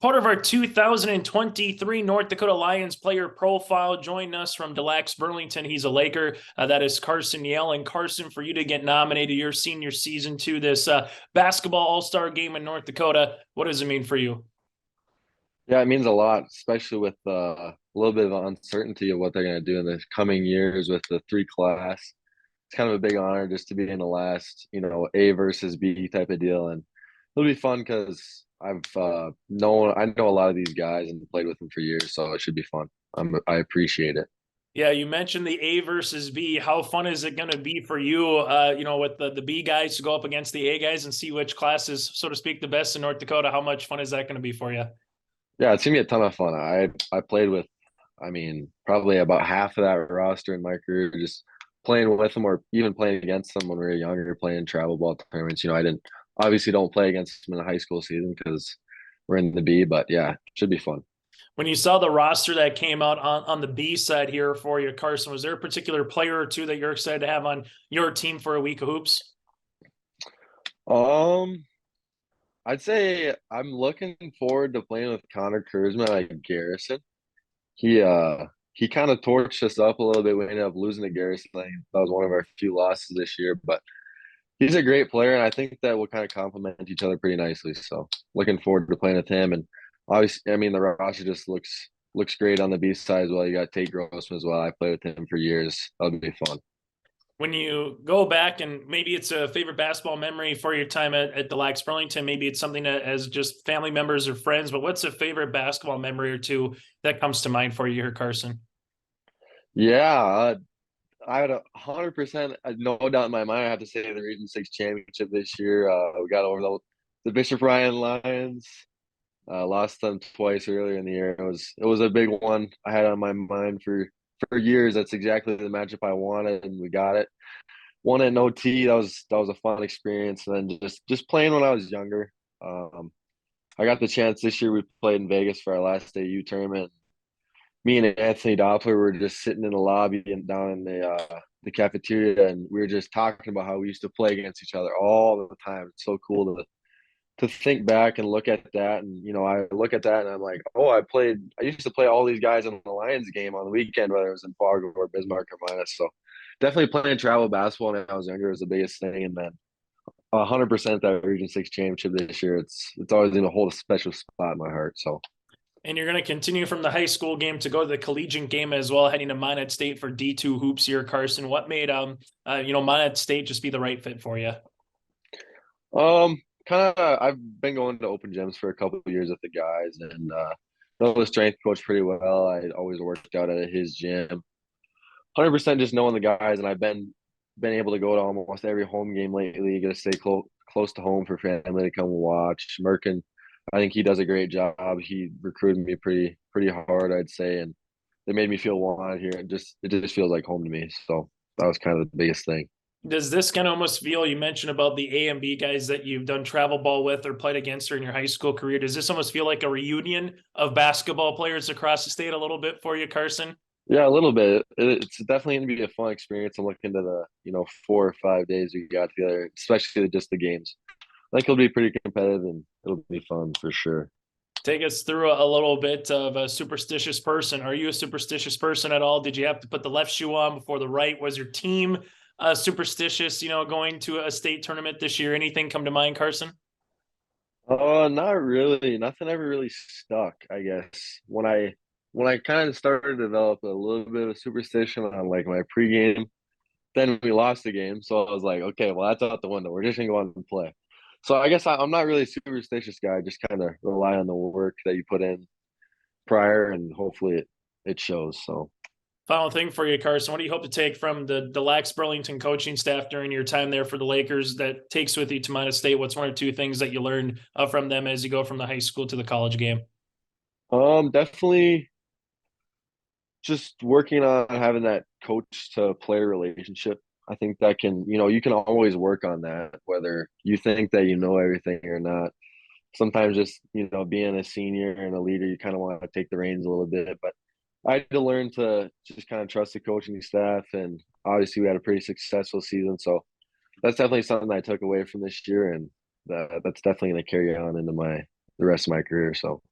Part of our 2023 North Dakota Lions player profile, joining us from Delax, Burlington. He's a Laker. That is Carson Yale. And Carson, for you to get nominated your senior season to this basketball all-star game in North Dakota, what does it mean for you? Yeah, it means a lot, especially with a little bit of uncertainty of what they're going to do in the coming years with the three class. It's kind of a big honor just to be in the last, A versus B type of deal, and it'll be fun because I know a lot of these guys and played with them for years, so it should be fun. I appreciate it. Yeah, you mentioned the A versus B. How fun is it going to be for you, with the B guys to go up against the A guys and see which class is, so to speak, the best in North Dakota? How much fun is that going to be for you? Yeah, it's gonna be a ton of fun. I played with, probably about half of that roster in my career, just playing with them or even playing against them when we were younger, playing travel ball tournaments. I didn't obviously don't play against them in the high school season because we're in the B, but yeah, it should be fun. When you saw the roster that came out on the B side here for you, Carson, was there a particular player or two that you're excited to have on your team for a week of hoops? Um, I'd say I'm looking forward to playing with Connor Kurzman at Garrison. He kind of torched us up a little bit. We ended up losing to Garrison. I think that was one of our few losses this year, but he's a great player, and I think that we'll kind of complement each other pretty nicely. So looking forward to playing with him. And obviously, the roster just looks great on the B side as well. You got Tate Grossman as well. I played with him for years. That'll be fun. When you go back, and maybe it's a favorite basketball memory for your time at the Lax Burlington, maybe it's something that as just family members or friends, but what's a favorite basketball memory or two that comes to mind for you here, Carson? Yeah, I had 100% no doubt in my mind. I have to say the Region Six championship this year. We got over the Bishop Ryan Lions. Lost them twice earlier in the year. It was a big one I had on my mind for years. That's exactly the matchup I wanted, and we got it. Won it in OT. That was a fun experience. And then just playing when I was younger. Um, I got the chance this year. We played in Vegas for our last AU tournament. Me and Anthony Doppler were just sitting in the lobby and down in the cafeteria, and we were just talking about how we used to play against each other all the time. It's so cool to think back and look at that. And I look at that and I'm like, oh, I used to play all these guys in the Lions game on the weekend, whether it was in Fargo or Bismarck or Minus. So definitely playing travel basketball when I was younger was the biggest thing. And then 100% that Region Six championship this year, it's always going to hold a special spot in my heart. So And you're going to continue from the high school game to go to the collegiate game as well, heading to Minot State for D2 hoops here, Carson. What made Minot State just be the right fit for you? kind of I've been going to open gyms for a couple of years with the guys, and know the strength coach pretty well. I always worked out at his gym. 100% just knowing the guys, and I've been able to go to almost every home game lately. You got to stay close to home for family to come watch. Merkin, I think he does a great job. He recruited me pretty hard, I'd say, and they made me feel wanted here. It just feels like home to me. So that was kind of the biggest thing. Does this kind of almost feel, you mentioned about the A and B guys that you've done travel ball with or played against during your high school career? Does this almost feel like a reunion of basketball players across the state a little bit for you, Carson? Yeah, a little bit. It's definitely going to be a fun experience. I'm looking to the 4 or 5 days we got together, especially just the games. I think it'll be pretty competitive and it'll be fun for sure. Take us through a little bit of a superstitious person. Are you a superstitious person at all? Did you have to put the left shoe on before the right? Was your team superstitious, going to a state tournament this year? Anything come to mind, Carson? Not really. Nothing ever really stuck, I guess. When I kind of started to develop a little bit of superstition on like my pregame, then we lost the game. So I was like, okay, well that's out the window. We're just gonna go out and play. So I guess I'm not really a superstitious guy. I just kind of rely on the work that you put in prior, and hopefully it shows. So Final thing for you, Carson. What do you hope to take from the Lax Burlington coaching staff during your time there for the Lakers that takes with you to Minot State? What's one or two things that you learned from them as you go from the high school to the college game? definitely just working on having that coach to player relationship. I think that you can always work on that, whether you think that you know everything or not. Sometimes just, being a senior and a leader, you kind of want to take the reins a little bit. But I had to learn to just kind of trust the coaching staff. And obviously, we had a pretty successful season. So that's definitely something I took away from this year. And that's definitely going to carry on into the rest of my career. So.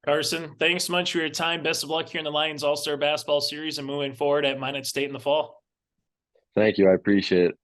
Carson, thanks so much for your time. Best of luck here in the Lions All-Star Basketball Series and moving forward at Minot State in the fall. Thank you. I appreciate it.